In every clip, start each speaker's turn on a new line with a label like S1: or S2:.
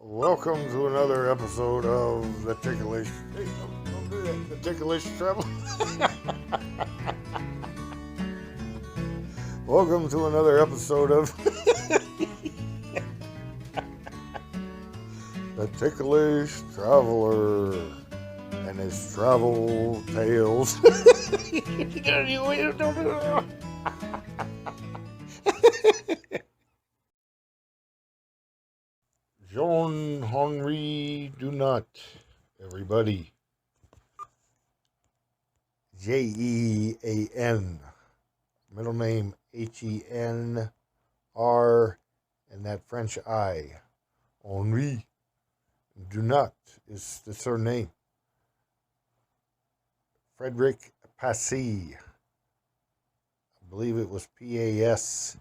S1: Welcome to another episode of the Ticklish. Hey, don't do that. The Ticklish Travel. Welcome to another episode of the Ticklish Traveler and his travel tales. Jean Henri Dunant, everybody. Jean, middle name Henr, and that French I. Henri Dunant is the surname. Frederick Passy, I believe it was Pasy.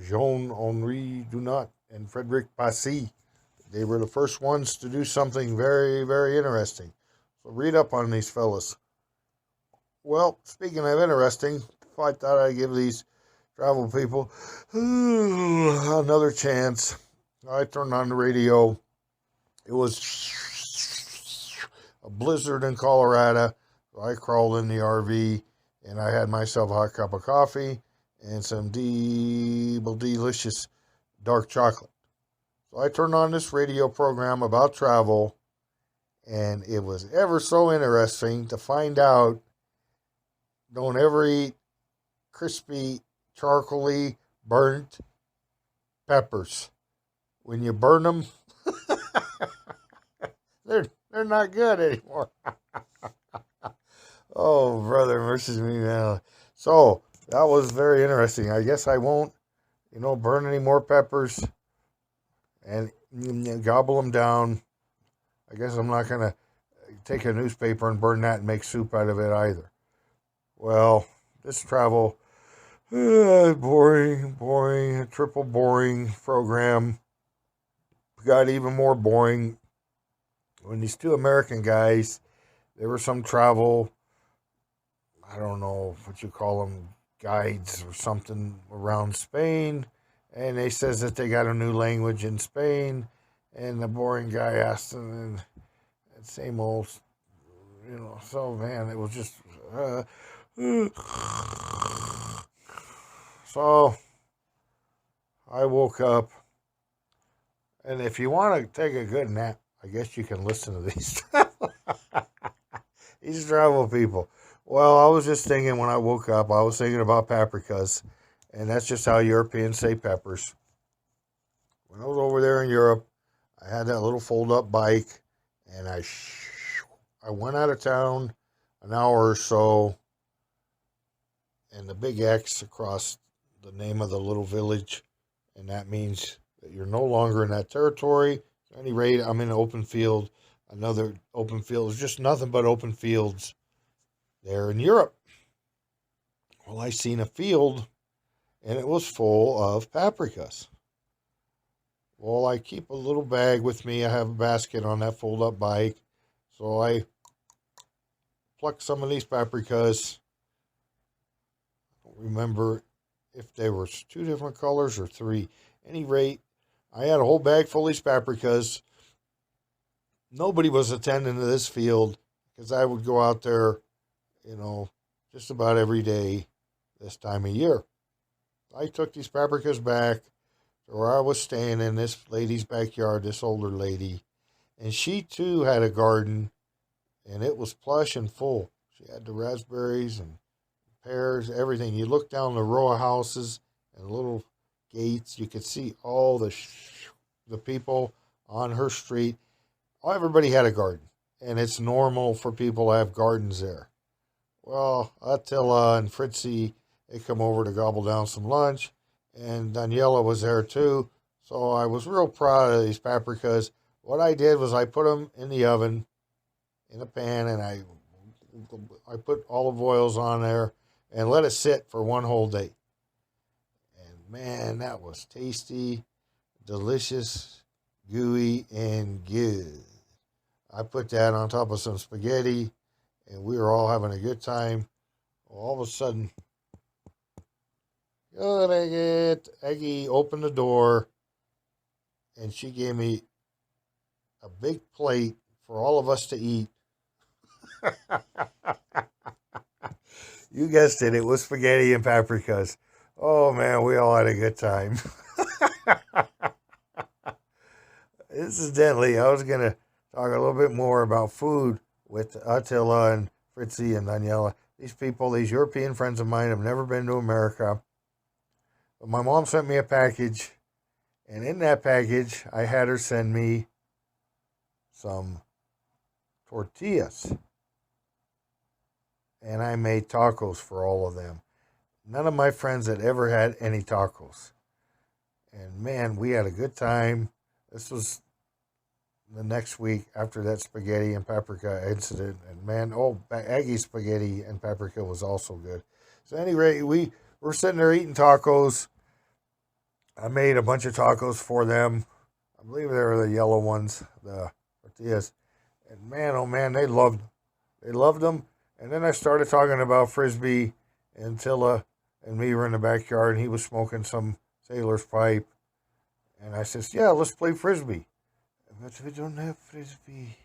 S1: Jean Henri Dunant and Frederick Passy. They were the first ones to do something very, very interesting. So read up on these fellas. Well, speaking of interesting, I thought I'd give these travel people another chance. I turned on the radio. It was a blizzard in Colorado. So I crawled in the RV and I had myself a hot cup of coffee and some delicious dark chocolate. So I turned on this radio program about travel, and it was ever so interesting to find out don't ever eat crispy, charcoaly, burnt peppers. When you burn them, they're not good anymore. Oh, brother, mercy me, man. So that was very interesting. I guess I won't, burn any more peppers and gobble them down. I guess I'm not going to take a newspaper and burn that and make soup out of it either. Well, this travel, boring, triple boring program got even more boring when these two American guys, there were some travel, I don't know what you call them, guides or something around Spain, and they says that they got a new language in Spain, and the boring guy asked them, and same old, so man, it was just, so I woke up, and if you want to take a good nap, I guess you can listen to these these travel people. Well, I was just thinking when I woke up, I was thinking about paprikas, and that's just how Europeans say peppers. When I was over there in Europe, I had that little fold-up bike, and I went out of town an hour or so, and the big X across the name of the little village, and that means that you're no longer in that territory. At any rate, I'm in an open field, another open field. There's just nothing but open fields there in Europe. Well, I seen a field, and it was full of paprikas. Well, I keep a little bag with me. I have a basket on that fold-up bike. So I plucked some of these paprikas. I don't remember if there were two different colors or three. At any rate, I had a whole bag full of these paprikas. Nobody was attending to this field because I would go out there, just about every day this time of year. I took these paprikas back to where I was staying in this lady's backyard, this older lady, and she too had a garden, and it was plush and full. She had the raspberries and pears, everything. You look down the row of houses and little gates, you could see all the people on her street. Everybody had a garden, and it's normal for people to have gardens there. Well, Attila and Fritzy, they come over to gobble down some lunch, and Daniela was there too. So I was real proud of these paprikas. What I did was I put them in the oven, in a pan, and I put olive oils on there and let it sit for one whole day. And man, that was tasty, delicious, gooey, and good. I put that on top of some spaghetti, and we were all having a good time. All of a sudden, Eggie opened the door, and she gave me a big plate for all of us to eat. You guessed it, it was spaghetti and paprikas. Oh man, we all had a good time. Incidentally, I was going to talk a little bit more about food with Attila and Fritzy and Daniela. These people, these European friends of mine, have never been to America. But my mom sent me a package, and in that package, I had her send me some tortillas. And I made tacos for all of them. None of my friends had ever had any tacos. And man, we had a good time. This was the next week after that spaghetti and paprika incident. And man, Aggie spaghetti and paprika was also good. So anyway, we were sitting there eating tacos. I made a bunch of tacos for them. I believe they were the yellow ones, the tortillas. And man, oh man, they loved them. And then I started talking about Frisbee, and Tilla and me were in the backyard, and he was smoking some sailor's pipe. And I says, yeah, let's play Frisbee. But we don't have Frisbee.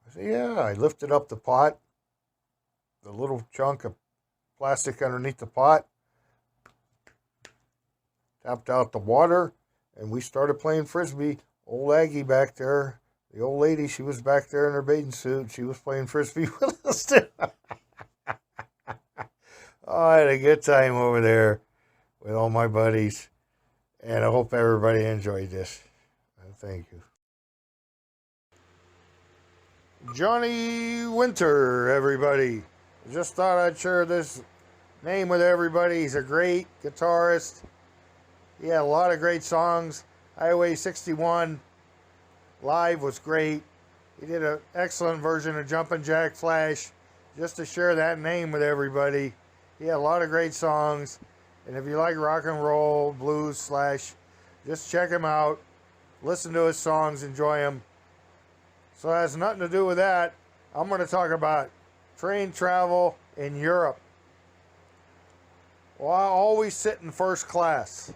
S1: I said, yeah. I lifted up the pot, the little chunk of plastic underneath the pot, tapped out the water, and we started playing Frisbee. Old Aggie back there, the old lady, she was back there in her bathing suit. She was playing Frisbee with us too. Oh, I had a good time over there with all my buddies. And I hope everybody enjoyed this. Thank you. Johnny Winter, everybody. Just thought I'd share this name with everybody. He's a great guitarist. He had a lot of great songs. Highway 61 live was great. He did an excellent version of Jumpin' Jack Flash. Just to share that name with everybody. He had a lot of great songs. And if you like rock and roll, blues, just check him out. Listen to his songs, enjoy them. So it has nothing to do with that. I'm going to talk about train travel in Europe. Well, I always sit in first class.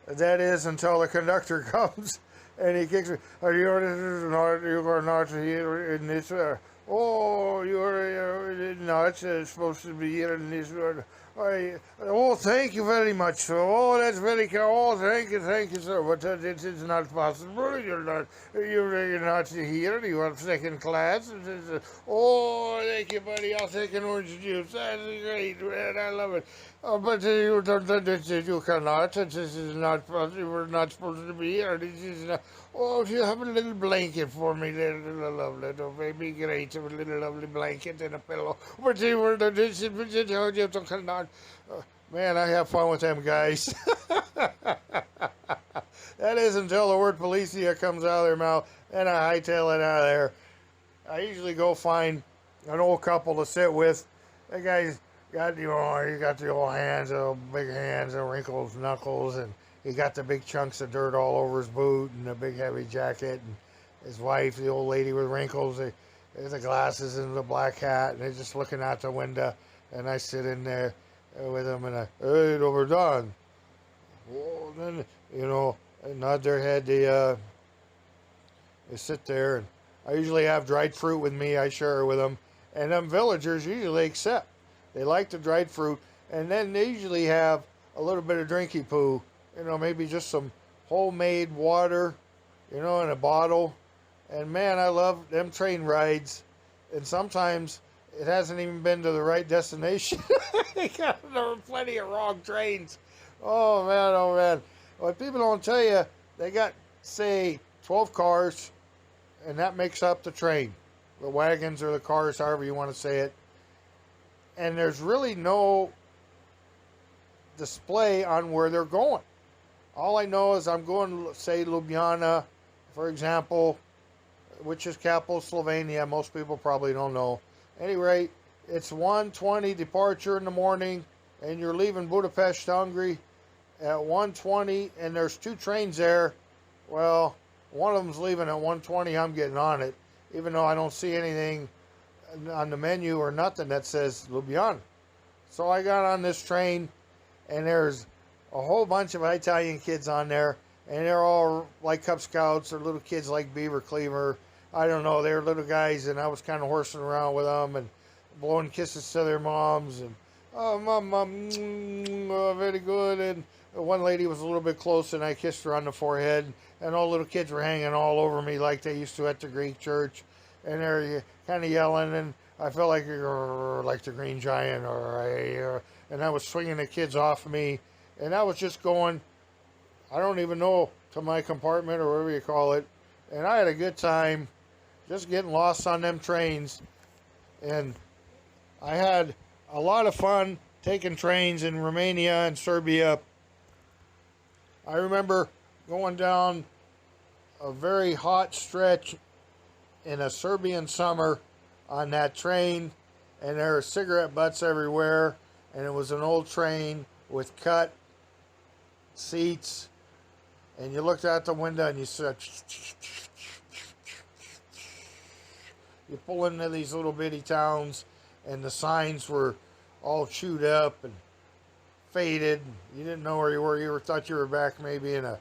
S1: That is until the conductor comes and he kicks me. You're not here in this. You're not supposed to be here in this. Thank you very much, sir. Oh, that's very kind. Oh, thank you, sir. But it is not possible. You're not here. You are second class. Thank you, buddy. I'll take an orange juice. That's great, man. I love it. But you cannot. This is not possible. We're not supposed to be here. This is not. Oh, if you have a little blanket for me, little baby, great. A little lovely blanket and a pillow. But you cannot. Man, I have fun with them guys. That is until the word Policia comes out of their mouth and I hightail it out of there. I usually go find an old couple to sit with. That guy's got, he got the old hands, big hands and wrinkles, knuckles, and he got the big chunks of dirt all over his boot and a big heavy jacket. And his wife, the old lady with wrinkles, the glasses and the black hat, and they're just looking out the window. And I sit in there with them and hey, we're done. Well, then, they nod their head. They sit there, and I usually have dried fruit with me. I share it with them. And them villagers usually accept. They like the dried fruit. And then they usually have a little bit of drinky poo. Maybe just some homemade water, in a bottle. And man, I love them train rides. And sometimes it hasn't even been to the right destination. There are plenty of wrong trains. Oh man. What people don't tell you, they got, say, 12 cars, and that makes up the train. The wagons or the cars, however you want to say it. And there's really no display on where they're going. All I know is I'm going, say, Ljubljana, for example, which is capital Slovenia. Most people probably don't know. At any rate, it's 1:20 departure in the morning, and you're leaving Budapest, Hungary at 1:20, and there's two trains there. Well, one of them's leaving at 1:20. I'm getting on it, even though I don't see anything on the menu or nothing that says Ljubljana. So I got on this train, and there's a whole bunch of Italian kids on there, and they're all like Cub Scouts or little kids like Beaver Cleaver. I don't know. They're little guys, and I was kind of horsing around with them and blowing kisses to their moms and oh, mom, oh, very good. And one lady was a little bit close, and I kissed her on the forehead. And all little kids were hanging all over me like they used to at the Greek church, and they're kind of yelling. And I felt like the Green Giant, and I was swinging the kids off of me, and I was just going, I don't even know, to my compartment or whatever you call it. And I had a good time just getting lost on them trains. And I had a lot of fun taking trains in Romania and Serbia. I remember going down a very hot stretch in a Serbian summer on that train, and there were cigarette butts everywhere, and it was an old train with cut seats, and you looked out the window and you said, you pull into these little bitty towns, and the signs were all chewed up and faded. You didn't know where you were. You thought you were back maybe in a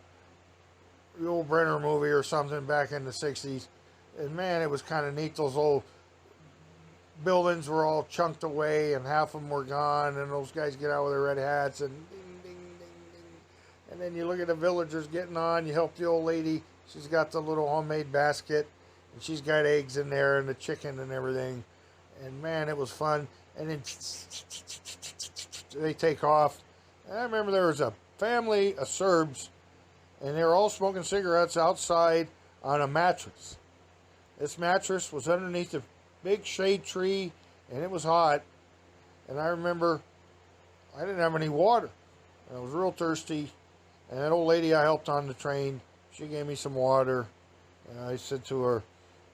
S1: Yul Brynner movie or something back in the 60s. And man, it was kind of neat. Those old buildings were all chunked away, and half of them were gone, and those guys get out with their red hats and ding, ding, ding, ding. And then you look at the villagers getting on. You help the old lady. She's got the little homemade basket, and she's got eggs in there and the chicken and everything. And man, it was fun. And then they take off. And I remember there was a family of Serbs, and they were all smoking cigarettes outside on a mattress. This mattress was underneath a big shade tree, and it was hot. And I remember I didn't have any water. I was real thirsty. And that old lady I helped on the train, she gave me some water. And I said to her,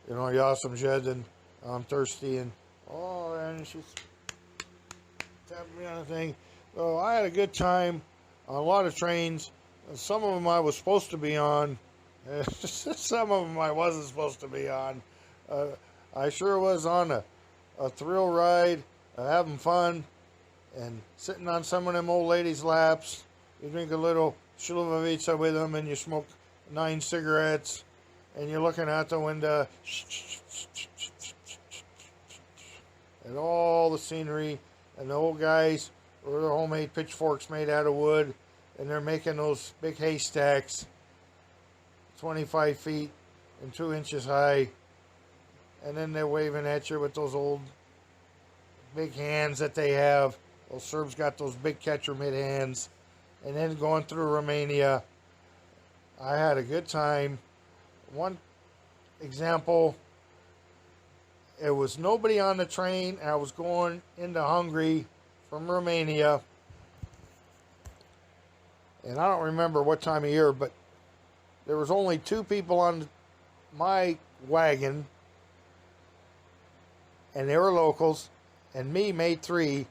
S1: you know, ja sam žedan, I'm thirsty. And oh, and she tapped me on the thing. So I had a good time on a lot of trains. Some of them I was supposed to be on. Some of them I wasn't supposed to be on. I sure was on a thrill ride, having fun, and sitting on some of them old ladies' laps. You drink a little Shluvovica with them, and you smoke 9 cigarettes, and you're looking out the window, and all the scenery, and the old guys with their homemade pitchforks made out of wood, and they're making those big haystacks, 25 feet and 2 inches high, and then they're waving at you with those old big hands that they have. Those Serbs got those big catcher mitt hands. And then going through Romania, I had a good time. One example, it was nobody on the train. I was going into Hungary from Romania, and I don't remember what time of year, but there was only 2 people on my wagon, and they were locals, and me made 3.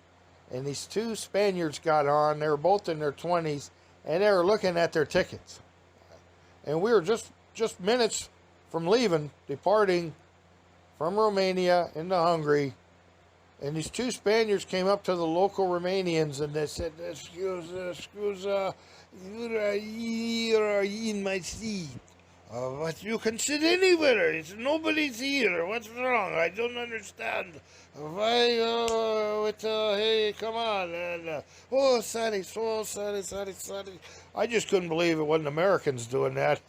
S1: And these 2 Spaniards got on. They were both in their 20s, and they were looking at their tickets. And we were just minutes from leaving, departing from Romania into Hungary. And these 2 Spaniards came up to the local Romanians, and they said, "Scusa, you're in my seat. But you can sit anywhere. Nobody's here. What's wrong? I don't understand. Why, hey, come on. And, oh, sorry. I just couldn't believe it wasn't Americans doing that.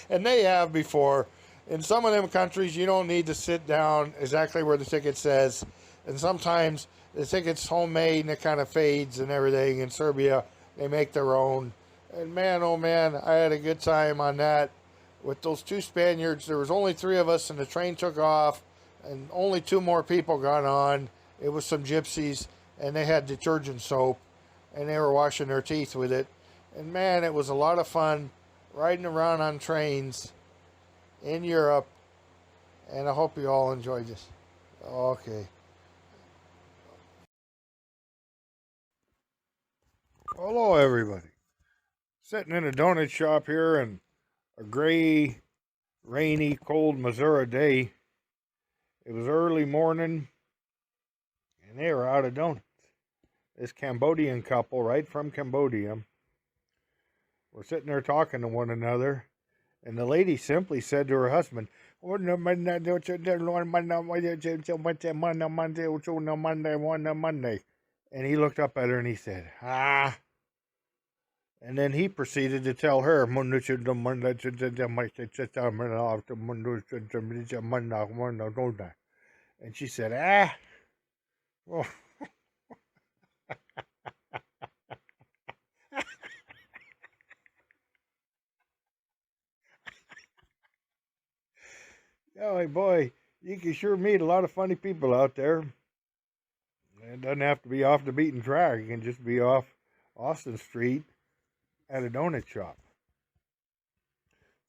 S1: And they have before. In some of them countries, you don't need to sit down exactly where the ticket says. And sometimes the ticket's homemade and it kind of fades and everything. In Serbia, they make their own. And man, oh man, I had a good time on that with those 2 Spaniards. There was only 3 of us, and the train took off, and only 2 more people got on. It was some gypsies, and they had detergent soap, and they were washing their teeth with it. And man, it was a lot of fun riding around on trains in Europe, and I hope you all enjoyed this. Okay. Hello, everybody. Sitting in a donut shop here in a gray, rainy, cold Missouri day. It was early morning, and they were out of donuts. This Cambodian couple, right from Cambodia, were sitting there talking to one another, and the lady simply said to her husband, Monday. And he looked up at her and he said, ah. And then he proceeded to tell her, and she said, ah. Oh. Oh, boy, you can sure meet a lot of funny people out there. It doesn't have to be off the beaten track. It can just be off Austin Street at a donut shop.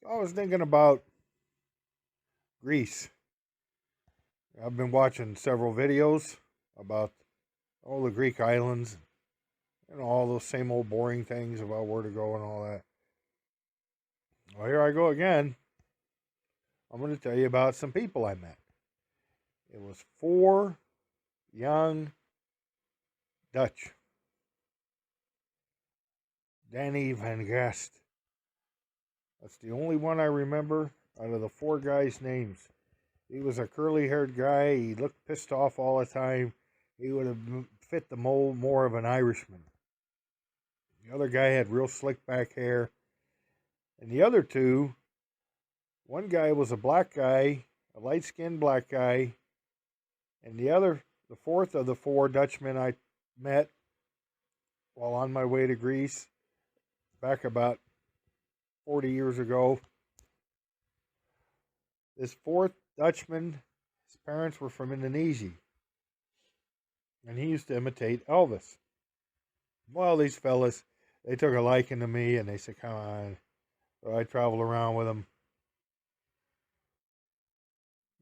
S1: So I was thinking about Greece. I've been watching several videos about all the Greek islands, all those same old boring things about where to go and all that. Well, here I go again. I'm going to tell you about some people I met. It was 4 young Dutch. Danny Van Gast. That's the only one I remember out of the 4 guys' names. He was a curly-haired guy. He looked pissed off all the time. He would have fit the mold more of an Irishman. The other guy had real slick back hair. And the other 2, one guy was a black guy, a light-skinned black guy, and the 4th of the 4 Dutchmen I met while on my way to Greece back about 40 years ago. This 4th Dutchman, his parents were from Indonesia, and he used to imitate Elvis. Well, these fellas, they took a liking to me, and they said, come on. So I traveled around with them.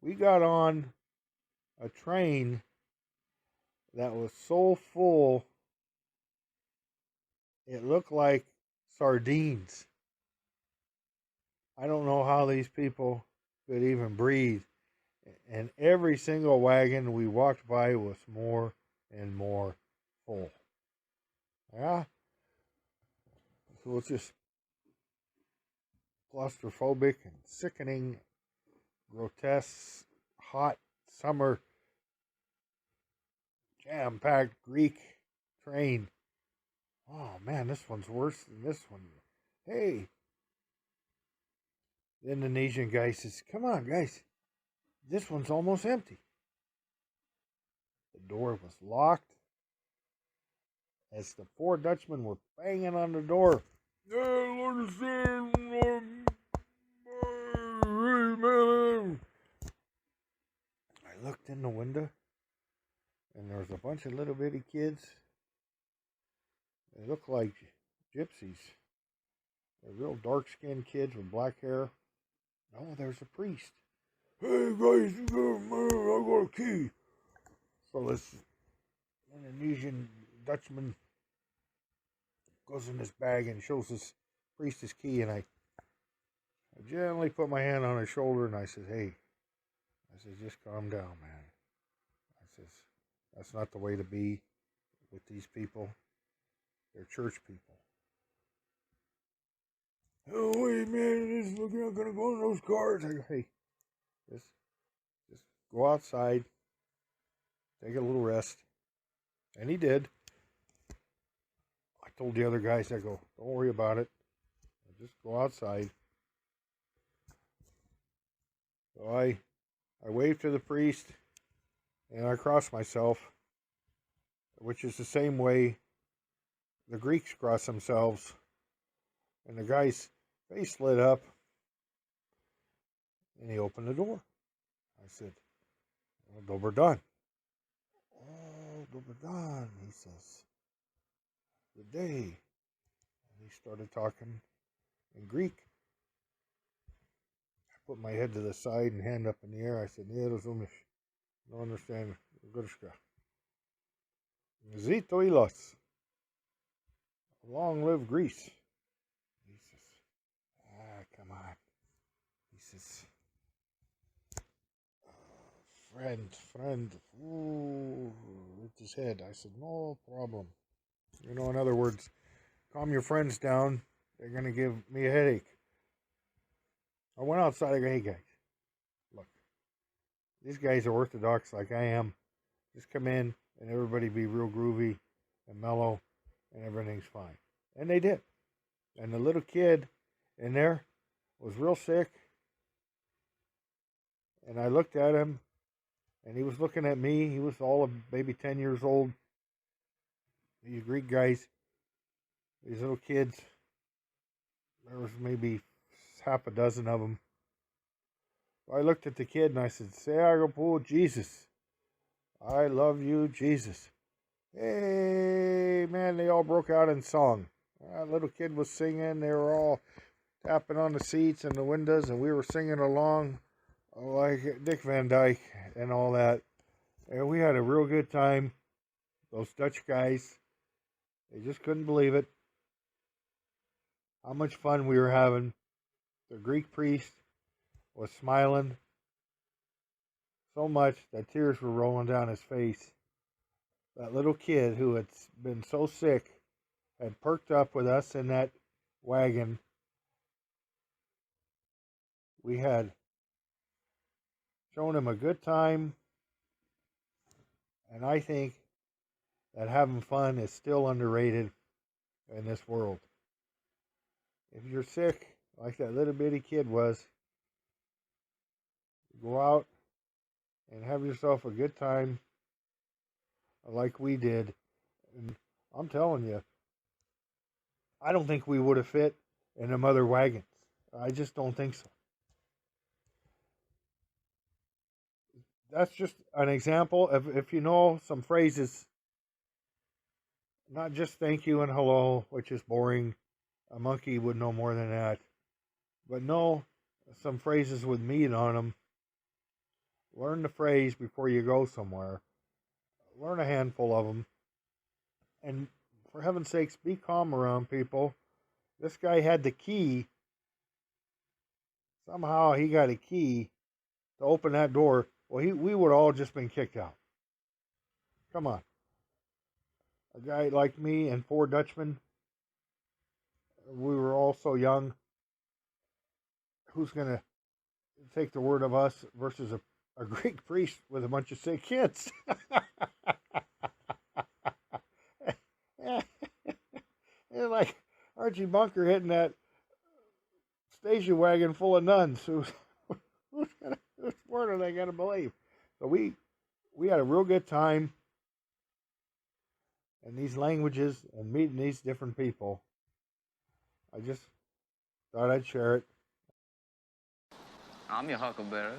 S1: We got on a train that was so full, it looked like sardines. I don't know how these people could even breathe. And every single wagon we walked by was more and more full. Yeah. So it's just claustrophobic and sickening, grotesque, hot summer, jam-packed Greek train. Oh man, this one's worse than this one. Hey. The Indonesian guy says, come on, guys. This one's almost empty. The door was locked as the 4 Dutchmen were banging on the door. I looked in the window, and there was a bunch of little bitty kids. They looked like gypsies. They're real dark-skinned kids with black hair. Oh, there's a priest. Hey guys, I got a key. So this Indonesian Dutchman goes in his bag and shows this priest his key, and I gently put my hand on his shoulder and I said, hey, I said, just calm down, man. I says, that's not the way to be with these people. They're church people. Oh, wait, man, we're not going to go in those cars. I go, hey, just go outside, take a little rest. And he did. I told the other guys, I go, don't worry about it. Just go outside. So I waved to the priest, and I crossed myself, which is the same way the Greeks cross themselves. And the guy's face lit up, and he opened the door. I said, well, Dober done. Oh, Dober done, he says. Good day. And he started talking in Greek. I put my head to the side and hand up in the air. I said, Nie rozumiesz. No understand. Grishka. Zito ilos. Long live Greece. He says, come on. He says, friend. Ooh, with his head. I said, no problem. In other words, calm your friends down. they're going to give me a headache. I went outside. I go, hey, guys, look, these guys are Orthodox like I am. Just come in and everybody be real groovy and mellow and everything's fine. And they did. And the little kid in there was real sick. And I looked at him and he was looking at me. He was all of maybe 10 years old. These Greek guys, these little kids, there was maybe half a dozen of them. I looked at the kid and I said, "Say agapo, Jesus. I love you, Jesus." Hey, man, they all broke out in song. That little kid was singing. They were all tapping on the seats and the windows, and we were singing along like Dick Van Dyke and all that. And we had a real good time. Those Dutch guys, they just couldn't believe it. How much fun we were having. The Greek priest was smiling so much that tears were rolling down his face. That little kid who had been so sick had perked up with us in that wagon. We had shown him a good time, and I think that having fun is still underrated in this world. If you're sick, like that little bitty kid was, go out and have yourself a good time like we did. And I'm telling you, I don't think we would have fit in them other wagons. I just don't think so. That's just an example of, if you know some phrases, not just thank you and hello, which is boring. A monkey would know more than that. But know some phrases with meat on them. Learn the phrase before you go somewhere. Learn a handful of them. And for heaven's sakes, be calm around people. This guy had the key. Somehow he got a key to open that door. Well, we would all just been kicked out. Come on. A guy like me and 4 Dutchmen, we were all so young. Who's going to take the word of us versus a Greek priest with a bunch of sick kids? It's like Archie Bunker hitting that station wagon full of nuns. Whose word are they going to believe? So we had a real good time in these languages and meeting these different people. I just thought I'd share it.
S2: I'm your huckleberry.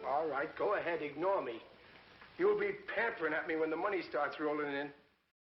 S3: All right, go ahead, ignore me. You'll be pampering at me when the money starts rolling in.